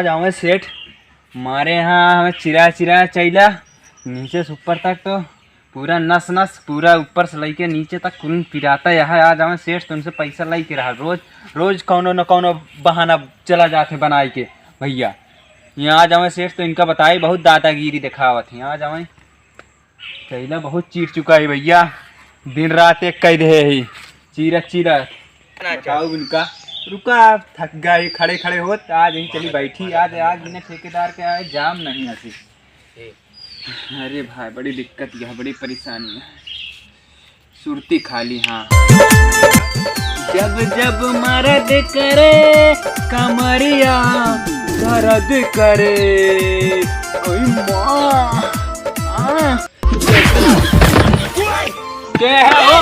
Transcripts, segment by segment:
आज हमें सेठ हमारे यहाँ हमें चिरा चिरा चाहिए नीचे से ऊपर तक, तो पूरा नस नस पूरा ऊपर से लेके नीचे तक खून पिराता है। आज हमें सेठ तुमसे पैसा लाई के रहा, रोज रोज कौनो न कौनो बहाना चला जाते बनाए के भैया। यहाँ आज हमें सेठ तो इनका बताई बहुत दादागिरी दिखावत है। आज हमें चाहिए बहुत चीर चुका है भैया, दिन रात एक कह दे ही चीरत चीरत। बताओ इनका रुका, थक गए खड़े खड़े होत, आज यहीं चली बैठी। आज आज इन्हें ठेकेदार के आए जाम नहीं हसी। अरे भाई बड़ी दिक्कत है, बड़ी परेशानी है, सुरती खाली। हाँ जब जब मर्द करे कमरिया दर्द करे, ओए माँ क्या है वो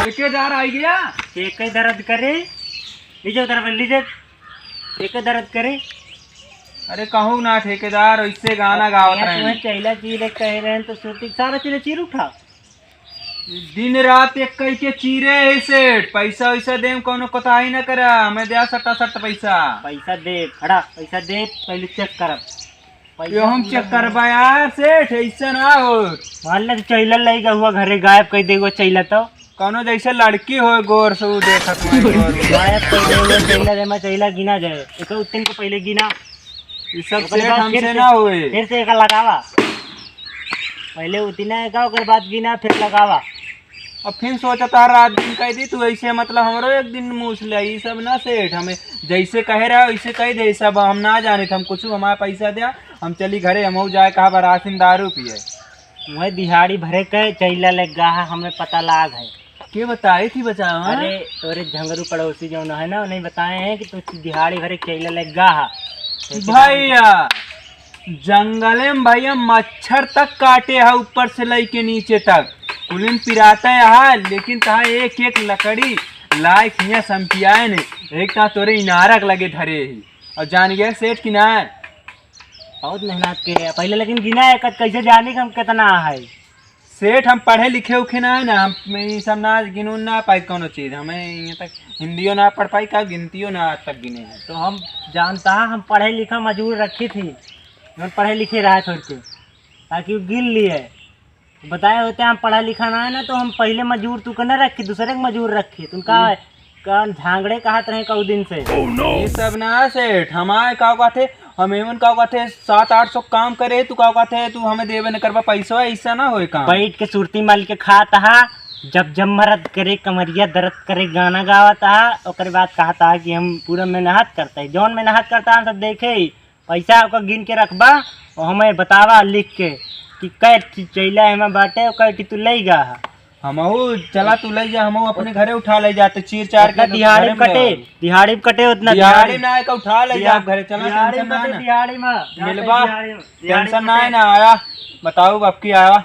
ठेकेदार आ गया। एक दर्द करे लीजिए तरफ लीजिए, एक दर्द करे। अरे कहूँ ना ठेकेदार ऐसे गाना गावत रहे, चैला चीरे कह रहे हैं तो सोती सारा चीरे चीर उठा। दिन रात एक कह के चीरे है सेठ। पैसा वैसा दे कोनो कोताही न करा, हमें दे सट्टा सट्टा पैसा। पैसा दे खड़ा, पैसा दे पहले चेक करब। यो हम चेक करबा यार सेठ, ऐसा ना हो। मान ले चैला लगा हुआ घरे गायब कर देगो चैला तो कोनो जैसे लड़की हो गोर से देखत गायब कर देगो चैला दे, मैं चैला गिना जाए एक उतन को पहले गिना। ये सब सेठ हमसे ना हुए। फिर से एक लगावा, पहले उतना का ओकर बाद गिना फिर लगावा। अब फिर सोचता रात दिन कह दी तू ऐसे, मतलब हमरो एक दिन मूस ले। ये सब ना सेठ, हमें जैसे कह रहा है वैसे कह दे। सब हम ना जाने थे, हम कुछ हमारा पैसा दिया हम चली घरे, हम जाए कहा बरासिन दारू पिए। वही दिहाड़ी भरे के चैला लग गा, हमें पता लाग है। के बताई थी बचा? अरे तोरे झंगरू पड़ोसी जो है ना उन्हें बताए हैं कि तू दिहाड़ी भरे चैला लग गा। भैया जंगले में भैया मच्छर तक काटे है, ऊपर से लेके नीचे तक कुलिन पिराता है। लेकिन तहा एक एक लकड़ी लाइक हिया समपियाए ने, एक ता तोरे इनारक लगे धरे ही। और जान गया सेठ की ना बहुत मेहनत के पहले, लेकिन गिना है कैसे जाने का हम कितना है सेठ। हम पढ़े लिखे उखे ना है ना, हम ये सब ना गिनू ना पाई कोनो चीज़। हमें यहाँ तक हिंदियों ना पढ़ पाई का गिनतियों ना आज तक गिने हैं। तो हम जानता है, हम पढ़े लिखा मजबूर रखी थी, हम पढ़े लिखे रहे थोड़ के ताकि वो गिन लिए। बताए होते हम पढ़ा लिखा ना है ना, तो हम पहले मजूर तू का न रखी, दूसरे के मजूर रखी। तुमका झांगड़े कहत रहे कऊ दिन से। ये सब ना सेठ हमारे का कहते, हम एमन का कहते 700-800 काम करे, तू का कहते तू हमें देवे न करबा पैसा, ऐसा ना होए काम। बैठ के सुरती माल के खाता है, जब जब मरद करे कमरिया दर्द करे गाना गावता है, और बाद कहता है कि हम पूरा मेहनत करते हैं। जौन मेहनत करता है सब देखे पैसा ओका गिन के रखबा और हमें बतावा लिख के कि कै चैला हमें बाटे और कै तू ले गा। हमहू चला तू ले जा, हमहू अपने घरे उठा ले जाते चीर चार के दिहाड़ी कटे उतना दिहाड़ी ना है का उठा ले जा घरे। चला दिहाड़ी में मिलवा टेंशन ना है ना। आया बताओ अब की आया।